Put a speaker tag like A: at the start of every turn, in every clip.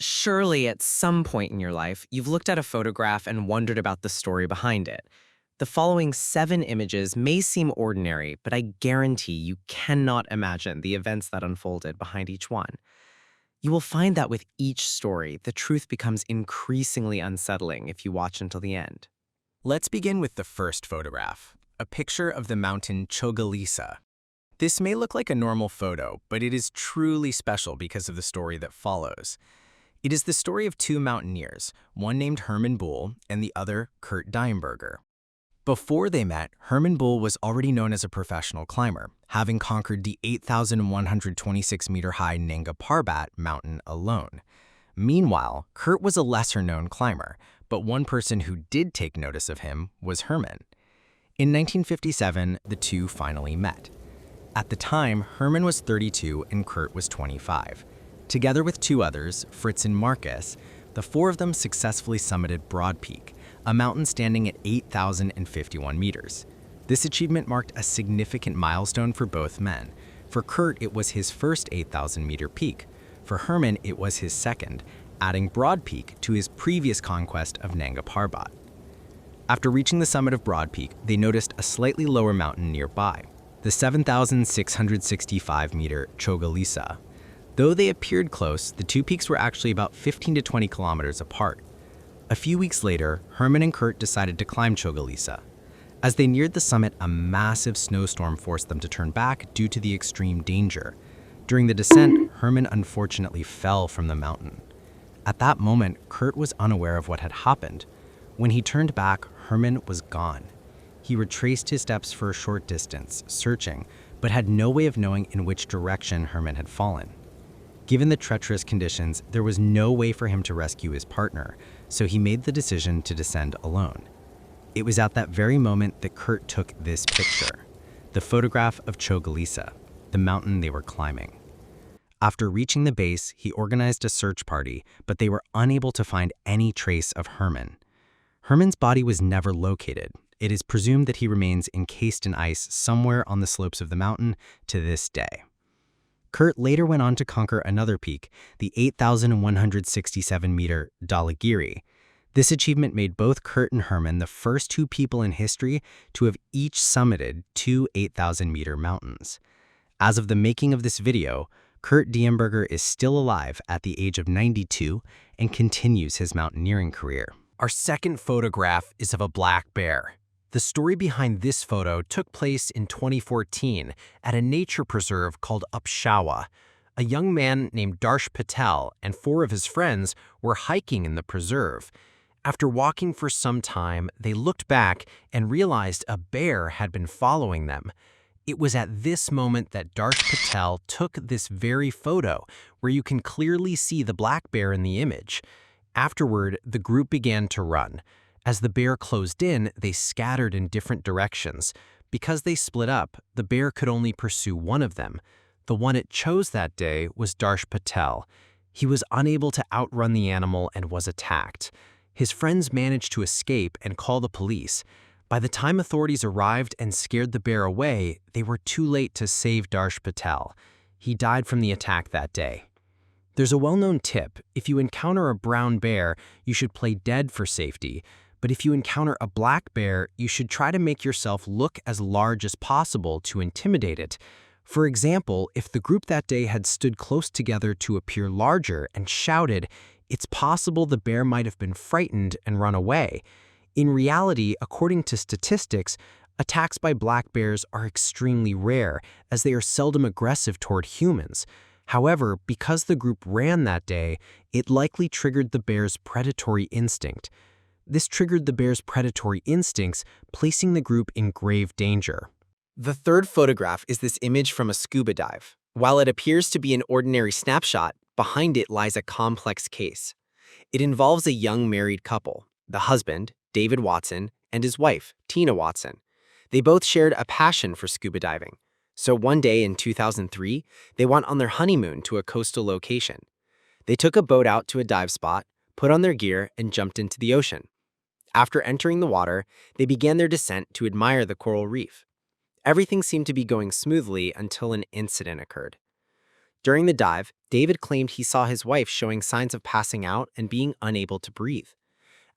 A: Surely, at some point in your life, you've looked at a photograph and wondered about the story behind it. The following 7 images may seem ordinary, but I guarantee you cannot imagine the events that unfolded behind each one. You will find that with each story, the truth becomes increasingly unsettling if you watch until the end.
B: Let's begin with the first photograph, a picture of the mountain Chogalisa. This may look like a normal photo, but it is truly special because of the story that follows. It is the story of two mountaineers, one named Herman Buhl and the other Kurt Diemberger. Before they met, Herman Buhl was already known as a professional climber, having conquered the 8,126-meter-high Nanga Parbat mountain alone. Meanwhile, Kurt was a lesser-known climber, but one person who did take notice of him was Herman. In 1957, the two finally met. At the time, Herman was 32 and Kurt was 25. Together with two others, Fritz and Marcus, the four of them successfully summited Broad Peak, a mountain standing at 8,051 meters. This achievement marked a significant milestone for both men. For Kurt, it was his first 8,000-meter peak. For Herman, it was his second, adding Broad Peak to his previous conquest of Nanga Parbat. After reaching the summit of Broad Peak, they noticed a slightly lower mountain nearby, the 7,665-meter Chogalisa. Though they appeared close, the two peaks were actually about 15 to 20 kilometers apart. A few weeks later, Herman and Kurt decided to climb Chogalisa. As they neared the summit, a massive snowstorm forced them to turn back due to the extreme danger. During the descent, Herman unfortunately fell from the mountain. At that moment, Kurt was unaware of what had happened. When he turned back, Herman was gone. He retraced his steps for a short distance, searching, but had no way of knowing in which direction Herman had fallen. Given the treacherous conditions, there was no way for him to rescue his partner, so he made the decision to descend alone. It was at that very moment that Kurt took this picture, the photograph of Chogalisa, the mountain they were climbing. After reaching the base, he organized a search party, but they were unable to find any trace of Herman. Herman's body was never located. It is presumed that he remains encased in ice somewhere on the slopes of the mountain to this day. Kurt later went on to conquer another peak, the 8,167-meter Dhaulagiri. This achievement made both Kurt and Herman the first two people in history to have each summited two 8,000-meter mountains. As of the making of this video, Kurt Diemberger is still alive at the age of 92 and continues his mountaineering career. Our second photograph is of a black bear. The story behind this photo took place in 2014 at a nature preserve called Upshawa. A young man named Darsh Patel and 4 of his friends were hiking in the preserve. After walking for some time, they looked back and realized a bear had been following them. It was at this moment that Darsh Patel took this very photo, where you can clearly see the black bear in the image. Afterward, the group began to run. As the bear closed in, they scattered in different directions. Because they split up, the bear could only pursue one of them. The one it chose that day was Darsh Patel. He was unable to outrun the animal and was attacked. His friends managed to escape and call the police. By the time authorities arrived and scared the bear away, they were too late to save Darsh Patel. He died from the attack that day. There's a well-known tip: if you encounter a brown bear, you should play dead for safety. But if you encounter a black bear, you should try to make yourself look as large as possible to intimidate it. For example, if the group that day had stood close together to appear larger and shouted, it's possible the bear might have been frightened and run away. In reality, according to statistics, attacks by black bears are extremely rare, as they are seldom aggressive toward humans. However, because the group ran that day, it likely triggered the bear's predatory instinct. This triggered the bear's predatory instincts, placing the group in grave danger.
A: The third photograph is this image from a scuba dive. While it appears to be an ordinary snapshot, behind it lies a complex case. It involves a young married couple, the husband, David Watson, and his wife, Tina Watson. They both shared a passion for scuba diving. So one day in 2003, they went on their honeymoon to a coastal location. They took a boat out to a dive spot, put on their gear, and jumped into the ocean. After entering the water, they began their descent to admire the coral reef. Everything seemed to be going smoothly until an incident occurred. During the dive, David claimed he saw his wife showing signs of passing out and being unable to breathe.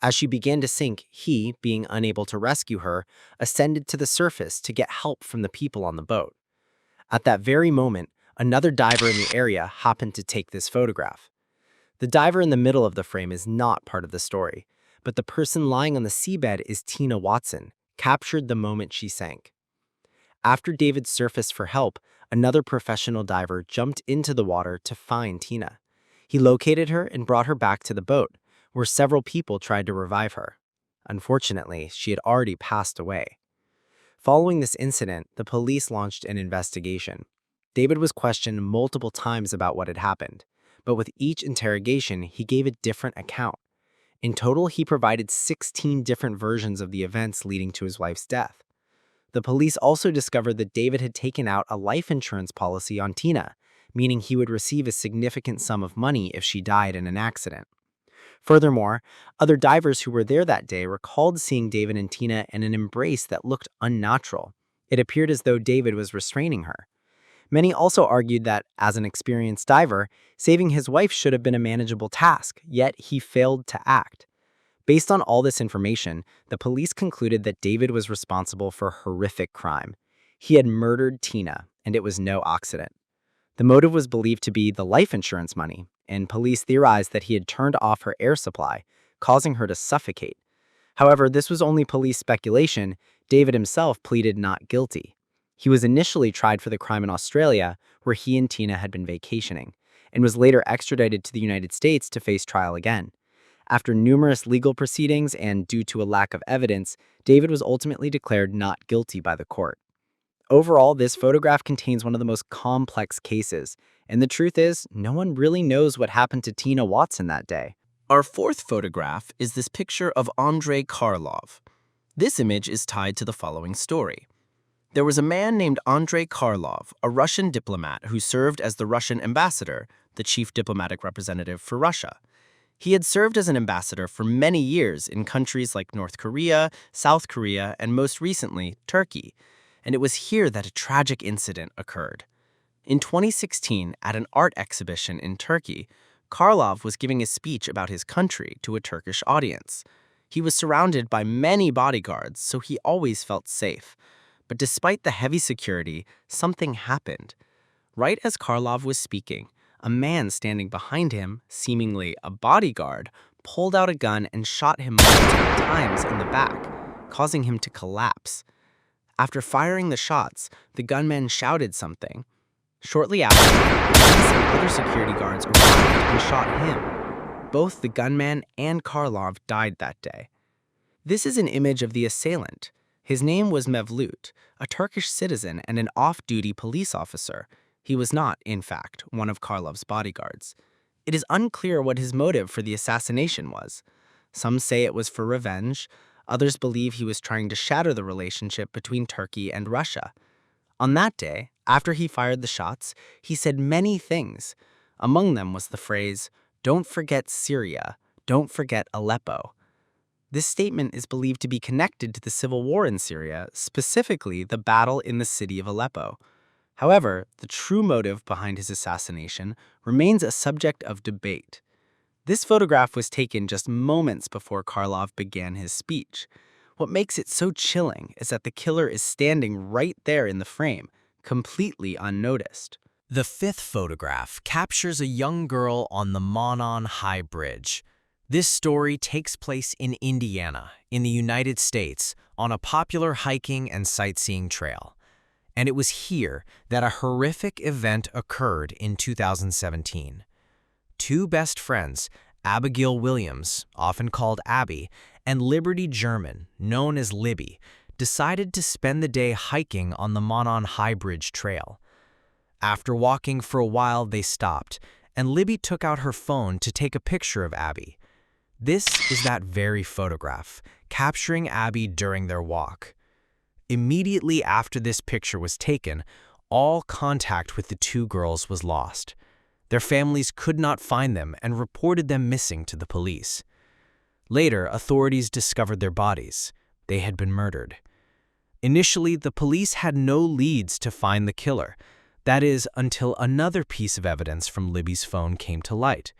A: As she began to sink, he, being unable to rescue her, ascended to the surface to get help from the people on the boat. At that very moment, another diver in the area happened to take this photograph. The diver in the middle of the frame is not part of the story, but the person lying on the seabed is Tina Watson, captured the moment she sank. After David surfaced for help, another professional diver jumped into the water to find Tina. He located her and brought her back to the boat, where several people tried to revive her. Unfortunately, she had already passed away. Following this incident, the police launched an investigation. David was questioned multiple times about what had happened, but with each interrogation, he gave a different account. In total, he provided 16 different versions of the events leading to his wife's death. The police also discovered that David had taken out a life insurance policy on Tina, meaning he would receive a significant sum of money if she died in an accident. Furthermore, other divers who were there that day recalled seeing David and Tina in an embrace that looked unnatural. It appeared as though David was restraining her. Many also argued that, as an experienced diver, saving his wife should have been a manageable task, yet he failed to act. Based on all this information, the police concluded that David was responsible for a horrific crime. He had murdered Tina, and it was no accident. The motive was believed to be the life insurance money, and police theorized that he had turned off her air supply, causing her to suffocate. However, this was only police speculation. David himself pleaded not guilty. He was initially tried for the crime in Australia, where he and Tina had been vacationing, and was later extradited to the United States to face trial again. After numerous legal proceedings and due to a lack of evidence, David was ultimately declared not guilty by the court. Overall, this photograph contains one of the most complex cases, and the truth is, no one really knows what happened to Tina Watson that day.
C: Our fourth photograph is this picture of Andrei Karlov. This image is tied to the following story. There was a man named Andrei Karlov, a Russian diplomat who served as the Russian ambassador, the chief diplomatic representative for Russia. He had served as an ambassador for many years in countries like North Korea, South Korea, and most recently, Turkey. And it was here that a tragic incident occurred. In 2016, at an art exhibition in Turkey, Karlov was giving a speech about his country to a Turkish audience. He was surrounded by many bodyguards, so he always felt safe. But despite the heavy security, something happened. Right as Karlov was speaking, a man standing behind him, seemingly a bodyguard, pulled out a gun and shot him multiple times in the back, causing him to collapse. After firing the shots, the gunman shouted something. Shortly after, police and other security guards arrived and shot him. Both the gunman and Karlov died that day. This is an image of the assailant. His name was Mevlut, a Turkish citizen and an off-duty police officer. He was not, in fact, one of Karlov's bodyguards. It is unclear what his motive for the assassination was. Some say it was for revenge. Others believe he was trying to shatter the relationship between Turkey and Russia. On that day, after he fired the shots, he said many things. Among them was the phrase, "Don't forget Syria, don't forget Aleppo." This statement is believed to be connected to the civil war in Syria, specifically the battle in the city of Aleppo. However, the true motive behind his assassination remains a subject of debate. This photograph was taken just moments before Karlov began his speech. What makes it so chilling is that the killer is standing right there in the frame, completely unnoticed.
B: The fifth photograph captures a young girl on the Monon High Bridge. This story takes place in Indiana, in the United States, on a popular hiking and sightseeing trail. And it was here that a horrific event occurred in 2017. Two best friends, Abigail Williams, often called Abby, and Liberty German, known as Libby, decided to spend the day hiking on the Monon High Bridge Trail. After walking for a while, they stopped, and Libby took out her phone to take a picture of Abby. This is that very photograph, capturing Abby during their walk. Immediately after this picture was taken, all contact with the two girls was lost. Their families could not find them and reported them missing to the police. Later, authorities discovered their bodies. They had been murdered. Initially, the police had no leads to find the killer, That is, until another piece of evidence from Libby's phone came to light.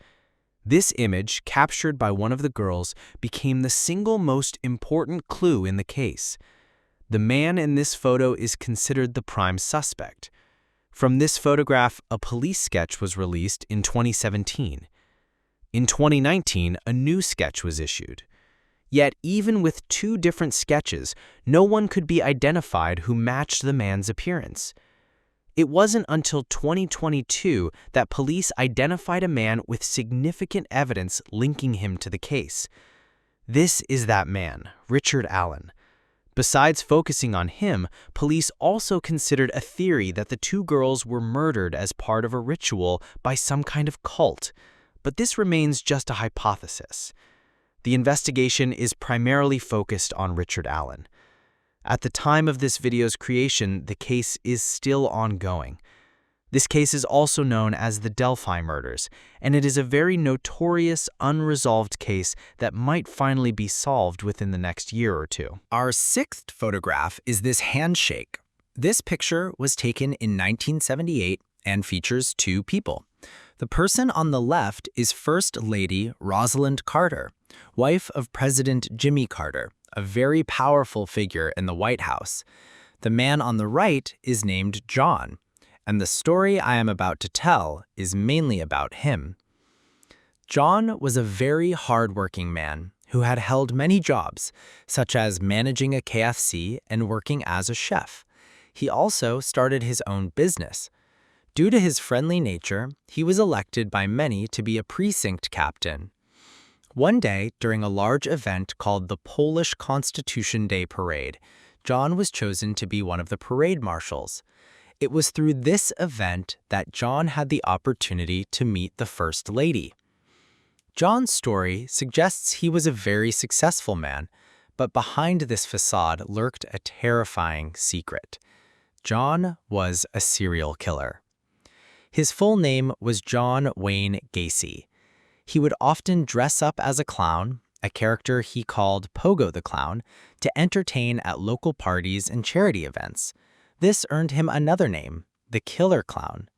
B: This image, captured by one of the girls, became the single most important clue in the case. The man in this photo is considered the prime suspect. From this photograph, a police sketch was released in 2017. In 2019, a new sketch was issued. Yet, even with two different sketches, no one could be identified who matched the man's appearance. It wasn't until 2022 that police identified a man with significant evidence linking him to the case. This is that man, Richard Allen. Besides focusing on him, police also considered a theory that the two girls were murdered as part of a ritual by some kind of cult, but this remains just a hypothesis. The investigation is primarily focused on Richard Allen. At the time of this video's creation, the case is still ongoing. This case is also known as the Delphi murders, and it is a very notorious, unresolved case that might finally be solved within the next year or two.
A: Our sixth photograph is this handshake. This picture was taken in 1978 and features two people. The person on the left is First Lady Rosalind Carter, wife of President Jimmy Carter, a very powerful figure in the White House. The man on the right is named John, and the story I am about to tell is mainly about him. John was a very hardworking man who had held many jobs, such as managing a KFC and working as a chef. He also started his own business. Due to his friendly nature, he was elected by many to be a precinct captain. One day, during a large event called the Polish Constitution Day Parade, John was chosen to be one of the parade marshals. It was through this event that John had the opportunity to meet the First Lady. John's story suggests he was a very successful man, but behind this facade lurked a terrifying secret. John was a serial killer. His full name was John Wayne Gacy. He would often dress up as a clown, a character he called Pogo the Clown, to entertain at local parties and charity events. This earned him another name, the Killer Clown.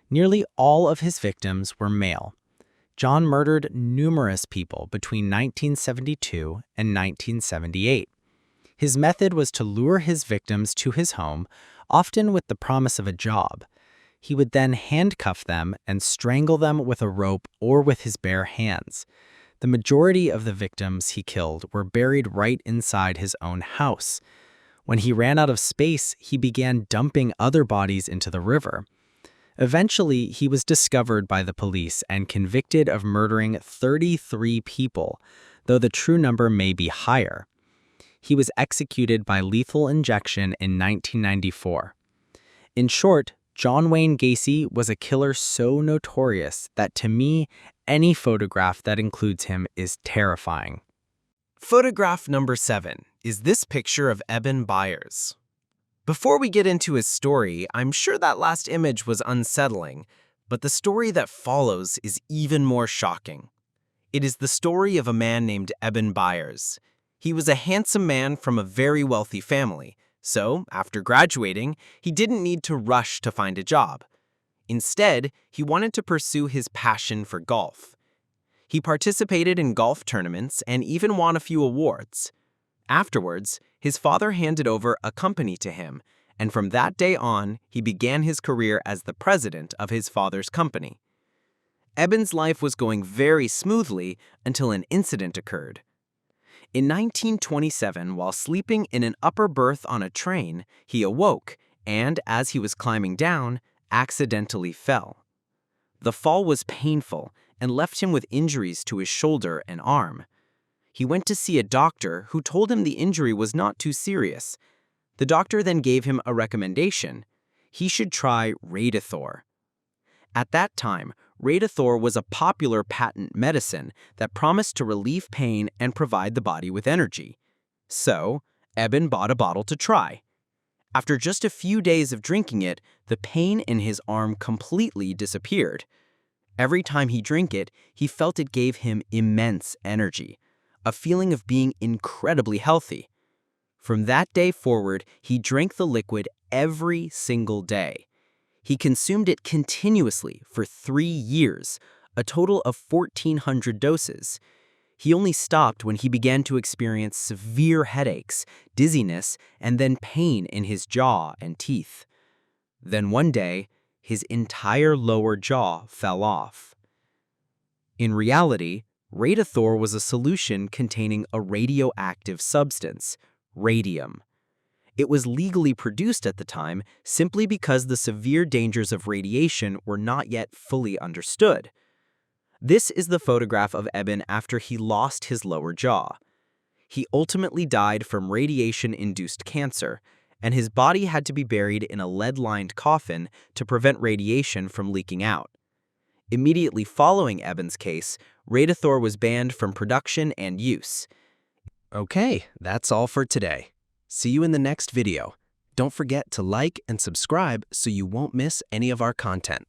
A: Nearly all of his victims were male. John murdered numerous people between 1972 and 1978. His method was to lure his victims to his home, often with the promise of a job. He would then handcuff them and strangle them with a rope or with his bare hands. The majority of the victims he killed were buried right inside his own house. When he ran out of space, he began dumping other bodies into the river. Eventually, he was discovered by the police and convicted of murdering 33 people, though the true number may be higher. He was executed by lethal injection in 1994. In short, John Wayne Gacy was a killer so notorious that to me, any photograph that includes him is terrifying.
C: Photograph number 7 is this picture of Eben Byers. Before we get into his story, I'm sure that last image was unsettling, but the story that follows is even more shocking. It is the story of a man named Eben Byers. He was a handsome man from a very wealthy family. So, after graduating, he didn't need to rush to find a job. Instead, he wanted to pursue his passion for golf. He participated in golf tournaments and even won a few awards. Afterwards, his father handed over a company to him, and from that day on, he began his career as the president of his father's company. Eben's life was going very smoothly until an incident occurred. In 1927, while sleeping in an upper berth on a train, he awoke and, as he was climbing down, accidentally fell. The fall was painful and left him with injuries to his shoulder and arm. He went to see a doctor who told him the injury was not too serious. The doctor then gave him a recommendation. He should try Radithor. At that time, Radithor was a popular patent medicine that promised to relieve pain and provide the body with energy. So, Eben bought a bottle to try. After just a few days of drinking it, the pain in his arm completely disappeared. Every time he drank it, he felt it gave him immense energy, a feeling of being incredibly healthy. From that day forward, he drank the liquid every single day. He consumed it continuously for 3 years, a total of 1,400 doses. He only stopped when he began to experience severe headaches, dizziness, and then pain in his jaw and teeth. Then one day, his entire lower jaw fell off. In reality, Radithor was a solution containing a radioactive substance, radium. It was legally produced at the time simply because the severe dangers of radiation were not yet fully understood. This is the photograph of Eben after he lost his lower jaw. He ultimately died from radiation-induced cancer, and his body had to be buried in a lead-lined coffin to prevent radiation from leaking out. Immediately following Eben's case, Radithor was banned from production and use.
B: Okay, that's all for today. See you in the next video. Don't forget to like and subscribe so you won't miss any of our content.